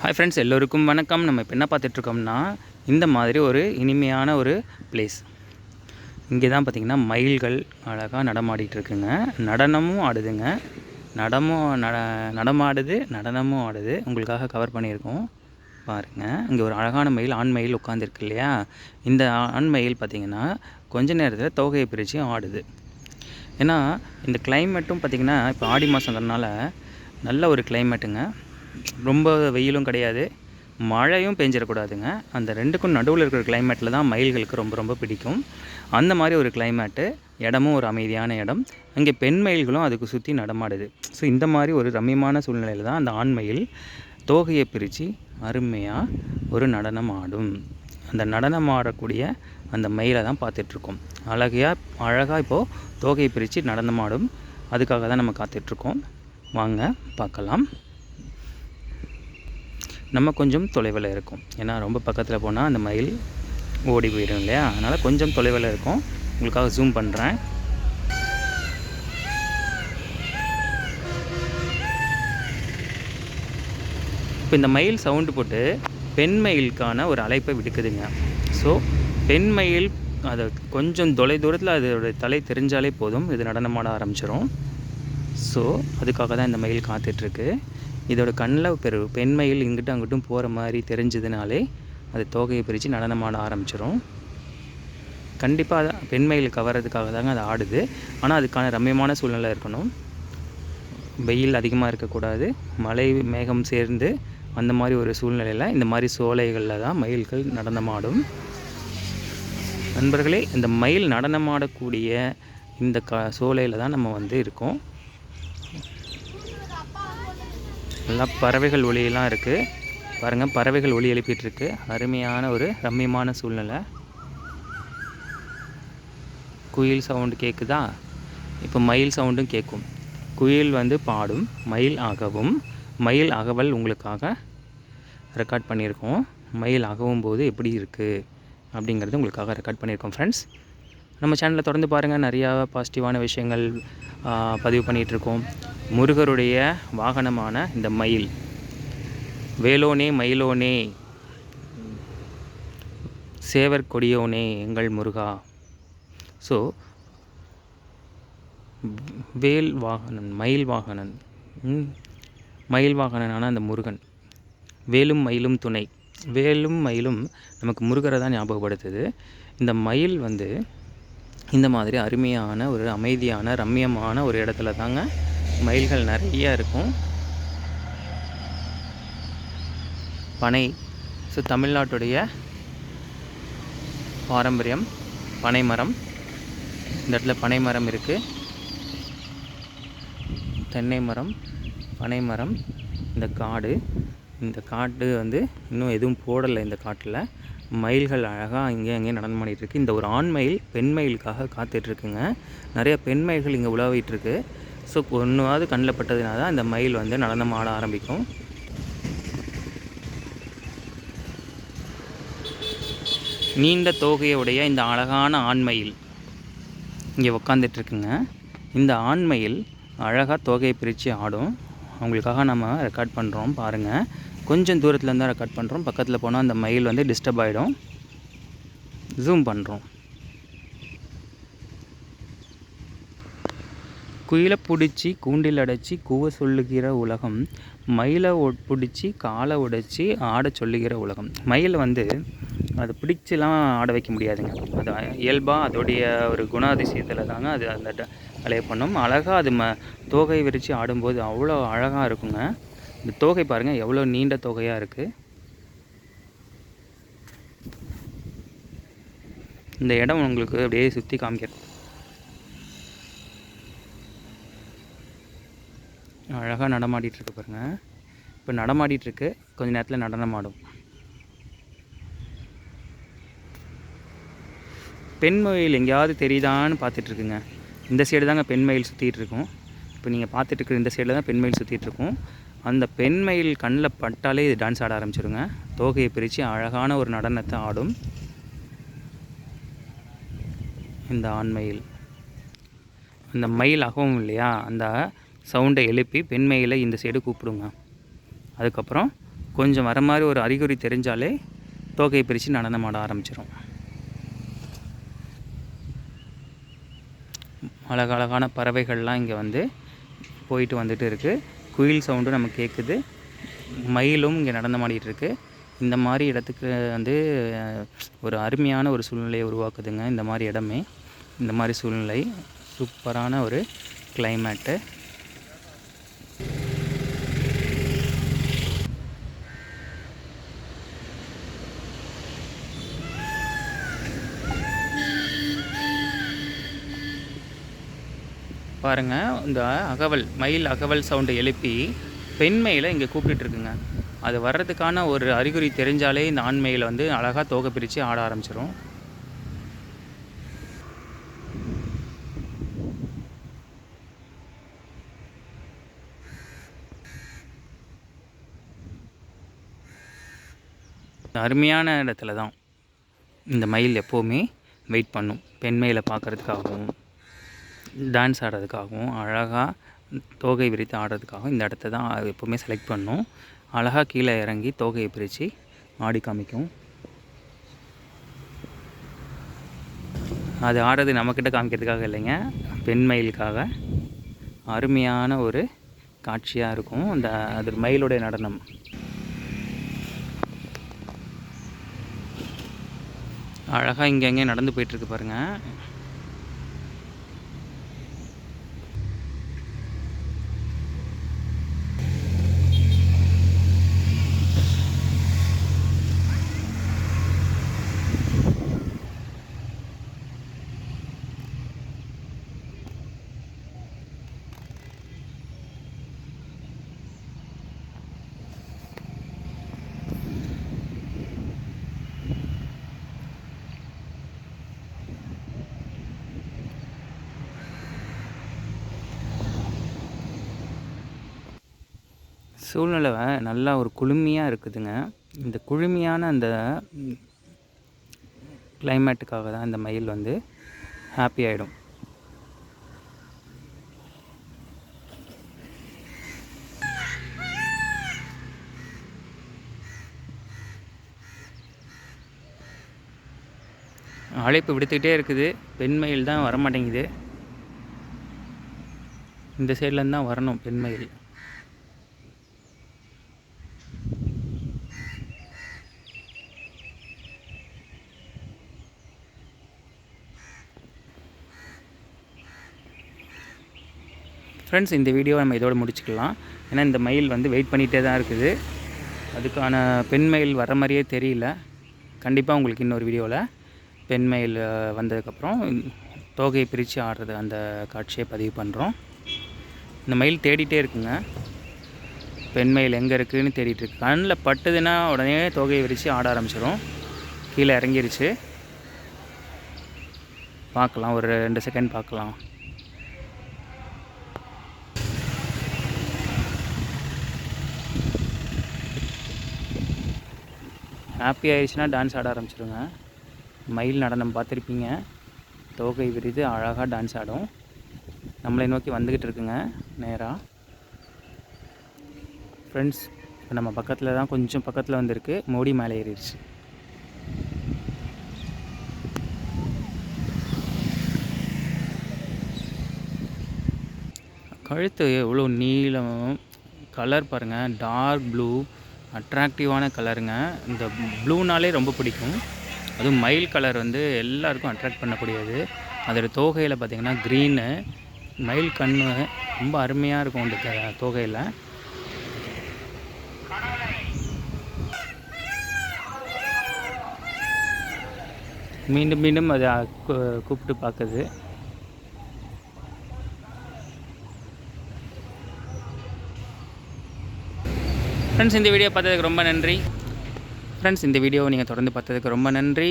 Hi friends, எல்லோருக்கும் வணக்கம். நம்ம இப்போ என்ன பார்த்துட்ருக்கோம்னா, இந்த மாதிரி ஒரு இனிமையான ஒரு பிளேஸ். இங்கே தான் பார்த்திங்கன்னா மயில்கள் அழகாக நடமாடிட்டுருக்குங்க. நடனமும் ஆடுதுங்க. நடனமும் ஆடுது. உங்களுக்காக கவர் பண்ணியிருக்கோம் பாருங்கள். இங்கே ஒரு அழகான மயில், ஆண் மயில் உட்காந்துருக்கு இல்லையா? இந்த ஆண் மயில் பார்த்திங்கன்னா கொஞ்ச நேரத்தில் தோகையை பிரித்து ஆடுது. ஏன்னா இந்த கிளைமேட்டும் பார்த்திங்கன்னா இப்போ ஆடி மாதங்கிறதுனால நல்ல ஒரு கிளைமேட்டுங்க. ரொம்ப வெயிலும் கிடையாது, மழையும் பெஞ்சிடக்கூடாதுங்க. அந்த ரெண்டுக்கும் நடுவில் இருக்கிற கிளைமேட்டில் தான் மயில்களுக்கு ரொம்ப ரொம்ப பிடிக்கும். அந்த மாதிரி ஒரு கிளைமேட்டு, இடமும் ஒரு அமைதியான இடம். அங்கே பெண் மயில்களும் அதுக்கு சுற்றி நடமாடுது. ஸோ இந்த மாதிரி ஒரு ரம்மியமான சூழ்நிலையில் தான் அந்த ஆண் மயில் தோகையை பிரித்து அருமையாக ஒரு நடனம் ஆடும். அந்த நடனம் ஆடக்கூடிய அந்த மயிலை தான் பார்த்துட்ருக்கோம். அழகாக இப்போது தோகையை பிரித்து நடனம் ஆடும். அதுக்காக தான் நம்ம காத்துட்ருக்கோம். வாங்க பார்க்கலாம். நம்ம கொஞ்சம் தொலைவில் இருக்கும், ஏன்னா ரொம்ப பக்கத்தில் போனால் அந்த மயில் ஓடி போயிடும் இல்லையா? அதனால் கொஞ்சம் தொலைவில் இருக்கும். உங்களுக்காக ஜூம் பண்ணுறேன். இப்போ இந்த மயில் சவுண்டு போட்டு பெண் மயிலுக்கான ஒரு அழைப்பை விடுக்குதுங்க. ஸோ பெண் மயில் அதை கொஞ்சம் தூரத்தில் அதோடைய தலை தெரிஞ்சாலே போதும், இது நடனமாட ஆரம்பிச்சிடும். ஸோ அதுக்காக தான் இந்த மயில் காத்துட்ருக்கு. இதோட கண்ணில் பெண் மயில் இங்கிட்டும் அங்கிட்டும் போகிற மாதிரி தெரிஞ்சதுனாலே அது தோகையை பிரித்து நடனமாட ஆரம்பிச்சிடும். கண்டிப்பாக அதை பெண் மயில் கவர்றதுக்காக தாங்க அது ஆடுது. ஆனால் அதுக்கான ரம்மியமான சூழ்நிலை இருக்கணும். வெயில் அதிகமாக இருக்கக்கூடாது, மழை மேகம் சேர்ந்து அந்த மாதிரி ஒரு சூழ்நிலையில் இந்த மாதிரி சோலைகளில் தான் மயில்கள் நடனமாடும். நண்பர்களே, இந்த மயில் நடனமாடக்கூடிய இந்த சோலையில் தான் நம்ம இருக்கோம். நல்லா பறவைகள் ஒலியெல்லாம் இருக்குது பாருங்கள். பறவைகள் ஒலி எழுப்பிட்டுருக்கு. அருமையான ஒரு ரம்மியமான சூழ்நிலை. குயில் சவுண்டு கேட்குதா? இப்போ மயில் சவுண்டும் கேட்கும். குயில் பாடும், மயில் அகவும். மயில் அகவல் உங்களுக்காக ரெக்கார்ட் பண்ணியிருக்கோம். மயில் அகவும் போது எப்படி இருக்குது அப்படிங்கிறது உங்களுக்காக ரெக்கார்ட் பண்ணியிருக்கோம். ஃப்ரெண்ட்ஸ், நம்ம சேனலில் தொடர்ந்து பாருங்கள். நிறையா பாசிட்டிவான விஷயங்கள் பதிவு பண்ணிகிட்ருக்கோம். முருகருடைய வாகனமான இந்த மயில், வேலோனே மயிலோனே சேவர் கொடியோனே எங்கள் முருகா. ஸோ வேல் வாகனன், மயில் வாகனன், மயில் வாகனனான அந்த முருகன். வேலும் மயிலும் துணை. வேலும் மயிலும் நமக்கு முருகரை தான் ஞாபகப்படுத்துது. இந்த மயில் இந்த மாதிரி அருமையான ஒரு அமைதியான ரம்மியமான ஒரு இடத்துல தாங்க மயில்கள் நிறையா இருக்கும். பனை. ஸோ தமிழ்நாட்டுடைய பாரம்பரியம் பனைமரம். இந்த இடத்துல பனைமரம் இருக்குது, தென்னை மரம், பனைமரம். இந்த காடு இன்னும் எதுவும் போடலை. இந்த காட்டில் மயில்கள் அழகாக அங்கேயும் நடனம் பண்ணிகிட்ருக்கு. இந்த ஒரு ஆண் மயில் பெண் மயிலுக்காக காத்துட்ருக்குங்க. நிறைய பெண் மயில்கள் இங்கே உலாவிட்டுருக்கு. ஸோ ஒன்றாவது கண்ணில் பட்டதுனால தான் இந்த மயில் நடனம் ஆட ஆரம்பிக்கும். நீண்ட தோகையுடைய இந்த அழகான ஆண்மயில் இங்கே உக்காந்துட்ருக்குங்க. இந்த ஆண்மயில் அழகாக தோகையை பிரித்து ஆடும். அவங்களுக்காக நம்ம ரெக்கார்ட் பண்ணுறோம் பாருங்கள். கொஞ்சம் தூரத்தில் இருந்தால் ரெக்கார்ட் பண்ணுறோம். பக்கத்தில் போனால் அந்த மயில் டிஸ்டர்ப் ஆகிடும். ஜூம் பண்ணுறோம். குயிலை பிடிச்சி கூண்டில் அடைச்சி கூவ சொல்லுகிற உலகம், மயிலை பிடிச்சி காலை உடைச்சி ஆட சொல்லுகிற உலகம். மயில் அதை பிடிச்செலாம் ஆட வைக்க முடியாதுங்க. அது இயல்பாக அதோடைய ஒரு குணாதிசயத்தில் தாங்க அது அந்த வேலையை பண்ணும். அழகாக அது தோகை விரித்து ஆடும்போது அவ்வளோ அழகாக இருக்குங்க. இந்த தோகை பாருங்கள், எவ்வளோ நீண்ட தோகையாக இருக்குது. இந்த இடம் உங்களுக்கு அப்படியே சுற்றி காமிக்கிறேன். அழகாக நடமாடிட்டுருக்கு பாருங்கள். இப்போ நடமாடிட்டுருக்கு, கொஞ்சம் நேரத்தில் நடனம் ஆடும். பெண் மயில் எங்கேயாவது தெரியுதான்னு பார்த்துட்ருக்குங்க. இந்த சைடு தாங்க பெண் மயில் சுற்றிட்டு இருக்கும். இப்போ நீங்கள் பார்த்துட்டு இருக்கிற இந்த சைடில் தான் பெண் மயில் சுற்றிட்டு இருக்கும். அந்த பெண் மயில் கண்ணில் பட்டாலே இது டான்ஸ் ஆட ஆரம்பிச்சிருங்க. தோகையை பிரித்து அழகான ஒரு நடனத்தை ஆடும் இந்த ஆண்மயில். அந்த மயில் அகவும் இல்லையா, அந்த சவுண்டை எழுப்பி பெண் மயிலை இந்த சைடு கூப்பிடுங்க. அதுக்கப்புறம் கொஞ்சம் வர மாதிரி ஒரு அறிகுறி தெரிஞ்சாலே தோகையை பிரித்து நடனம் ஆட ஆரம்பிச்சிடும். அழகழகான பறவைகள்லாம் இங்கே வந்து போயிட்டு வந்துட்டு இருக்குது. குயில் சவுண்டும் நமக்கு கேட்குது. மயிலும் இங்கே நடனமாடிட்டு இருக்கு. இந்த மாதிரி இடத்துக்கு வந்து ஒரு அருமையான ஒரு சூழ்நிலையை உருவாக்குதுங்க இந்த மாதிரி இடமே. இந்த மாதிரி சூழ்நிலை சூப்பரான ஒரு கிளைமேட்டு. பாருங்கள், இந்த மயில் அகவல் சவுண்டை எழுப்பி பெண் மயிலை இங்கே கூப்பிட்டுருக்குங்க. அது வர்றதுக்கான ஒரு அறிகுறி தெரிஞ்சாலே இந்த ஆண் மயில் வந்து அழகாக தோகை பிரித்து ஆட ஆரம்பிச்சிடும். அருமையான இடத்துல தான் இந்த மயில் எப்போவுமே வெயிட் பண்ணும். பெண் மயிலை பார்க்குறதுக்காகவும் டான்ஸ் ஆடுறதுக்காகவும் அழகாக தோகை விரித்து ஆடுறதுக்காகவும் இந்த இடத்த தான் அது எப்போவுமே செலக்ட் பண்ணும். அழகாக கீழே இறங்கி தோகையை பிரித்து ஆடி காமிக்கும். அது ஆடுறது நம்மக்கிட்ட காமிக்கிறதுக்காக இல்லைங்க, பெண் மயிலுக்காக. அருமையான ஒரு காட்சியாக இருக்கும் அது மயிலுடைய நடனம். அழகாக இங்கே நடந்து போயிட்டுருக்கு பாருங்கள். சூழ்நிலை நல்லா ஒரு குளுமையாக இருக்குதுங்க. இந்த குளுமையான அந்த கிளைமேட்டுக்காக தான் இந்த மயில் வந்து ஹாப்பி ஆகிடும். அழைப்பு விடுத்துக்கிட்டே இருக்குது. பெண் மயில் தான் வரமாட்டேங்குது. இந்த சைட்லேருந்து தான் வரணும் பெண் மயில். ஃப்ரெண்ட்ஸ், இந்த வீடியோவை நம்ம இதோடு முடிச்சுக்கலாம். ஏன்னா இந்த மயில் வந்து வெயிட் பண்ணிகிட்டே தான் இருக்குது. அதுக்கான பெண் மயில் வர மாதிரியே தெரியல. கண்டிப்பாக உங்களுக்கு இன்னொரு வீடியோவில் பெண் மயில் வந்ததுக்கப்புறம் தோகையை பிரித்து ஆடுறது அந்த காட்சியை பதிவு பண்ணுறோம். இந்த மயில் தேடிகிட்டே இருக்குங்க. பெண் மயில் எங்கே இருக்குதுன்னு தேடிட்டுருக்கு. கண்ணில் பட்டுதுன்னா உடனே தோகையை விரித்து ஆட ஆரம்பிச்சிடும். கீழே இறங்கிருச்சு. பார்க்கலாம், ஒரு 2 செகண்ட் பார்க்கலாம். ஹாப்பி ஆயிடுச்சுன்னா டான்ஸ் ஆட ஆரம்பிச்சிடுங்க. மயில் நடனம் பார்த்துருப்பீங்க. தோகை விரித்து அழகாக டான்ஸ் ஆடும். நம்மளை நோக்கி வந்துக்கிட்டு இருக்குங்க நேராக. ஃப்ரெண்ட்ஸ், இப்போ நம்ம பக்கத்தில் தான், கொஞ்சம் பக்கத்தில் வந்திருக்கு. மோடி மேலே ஏறிடுச்சு. கழுத்து எவ்வளோ நீளம், கலர் பாருங்கள், டார்க் ப்ளூ, அட்ராக்டிவான கலருங்க. இந்த ப்ளூனாலே ரொம்ப பிடிக்கும். அதுவும் மயில் கலர் வந்து எல்லாருக்கும் அட்ராக்ட் பண்ணக்கூடியது. அதோடய தோகையில் பார்த்திங்கன்னா க்ரீனு, மயில் கண் ரொம்ப அருமையாக இருக்கும் அந்த தோகையில். மீண்டும் மீண்டும் அதை கூப்பிட்டு பார்க்குது. ஃப்ரெண்ட்ஸ், இந்த வீடியோ பார்த்ததுக்கு ரொம்ப நன்றி. ஃப்ரெண்ட்ஸ், இந்த வீடியோவை நீங்கள் தொடர்ந்து பார்த்ததுக்கு ரொம்ப நன்றி.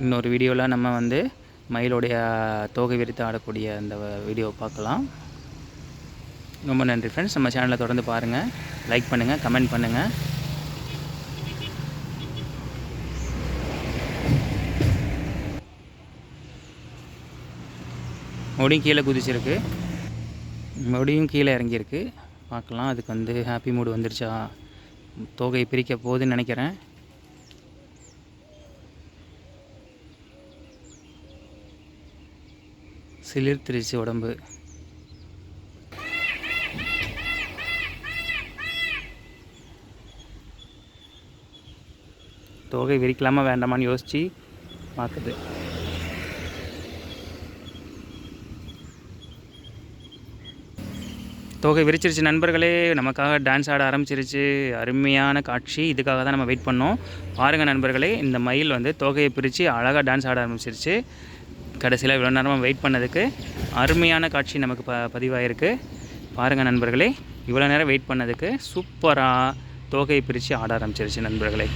இன்னொரு வீடியோவில் நம்ம வந்து மயிலுடைய தோகை விரித்து ஆடக்கூடிய அந்த வீடியோவை பார்க்கலாம். ரொம்ப நன்றி ஃப்ரெண்ட்ஸ். நம்ம சேனலை தொடர்ந்து பாருங்கள், லைக் பண்ணுங்கள், கமெண்ட் பண்ணுங்கள். மறுபடியும் கீழே குதிச்சிருக்கு, மறுபடியும் கீழே இறங்கியிருக்கு. பார்க்கலாம் அதுக்கு வந்து ஹாப்பி மூடு வந்துருச்சா தோகை பிரிக்க போகுதுன்னு நினைக்கிறேன். சிலிர்த்திருச்சு உடம்பு. தோகை விரிக்கலாமா வேண்டாமான்னு யோசித்து பார்க்குது. தோகை விரிச்சிருச்சு நண்பர்களே. நமக்காக டான்ஸ் ஆட ஆரம்பிச்சிருச்சு. அருமையான காட்சி. இதுக்காக தான் நம்ம வெயிட் பண்ணோம். பாருங்கள் நண்பர்களே, இந்த மயில் வந்து தோகையை பிரித்து அழகாக டான்ஸ் ஆட ஆரம்பிச்சிருச்சு. கடைசியில் இவ்வளோ நேரமாக வெயிட் பண்ணதுக்கு அருமையான காட்சி நமக்கு பதிவாயிருக்கு. பாருங்கள் நண்பர்களே, இவ்வளோ நேரம் வெயிட் பண்ணதுக்கு சூப்பராக தோகையை பிரித்து ஆட ஆரம்பிச்சிருச்சு நண்பர்களே.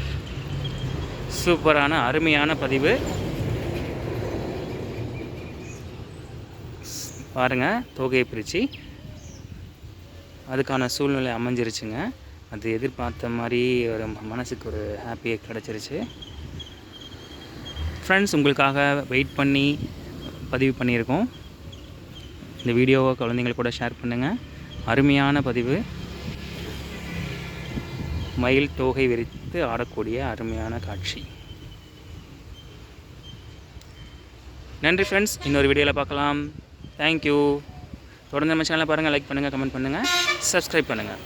சூப்பரான அருமையான பதிவு. பாருங்கள், தோகையை பிரித்து அதுக்கான சூழ்நிலை அமைஞ்சிருச்சுங்க. அது எதிர்பார்த்த மாதிரி ஒரு மனசுக்கு ஒரு ஹாப்பியாக கிடச்சிருச்சு. ஃப்ரெண்ட்ஸ், உங்களுக்காக வெயிட் பண்ணி பதிவு பண்ணியிருக்கோம். இந்த வீடியோவை குழந்தைங்களுக்கு கூட ஷேர் பண்ணுங்கள். அருமையான பதிவு. மயில் தோகை விரித்து ஆடக்கூடிய அருமையான காட்சி. நன்றி ஃப்ரெண்ட்ஸ், இன்னொரு வீடியோவில் பார்க்கலாம். தேங்க்யூ. தொடர்ந்து நம்ம சேனலை பாருங்கள், லைக் பண்ணுங்கள், கமெண்ட் பண்ணுங்கள், சப்ஸ்கிரைப் பண்ணுங்கள்.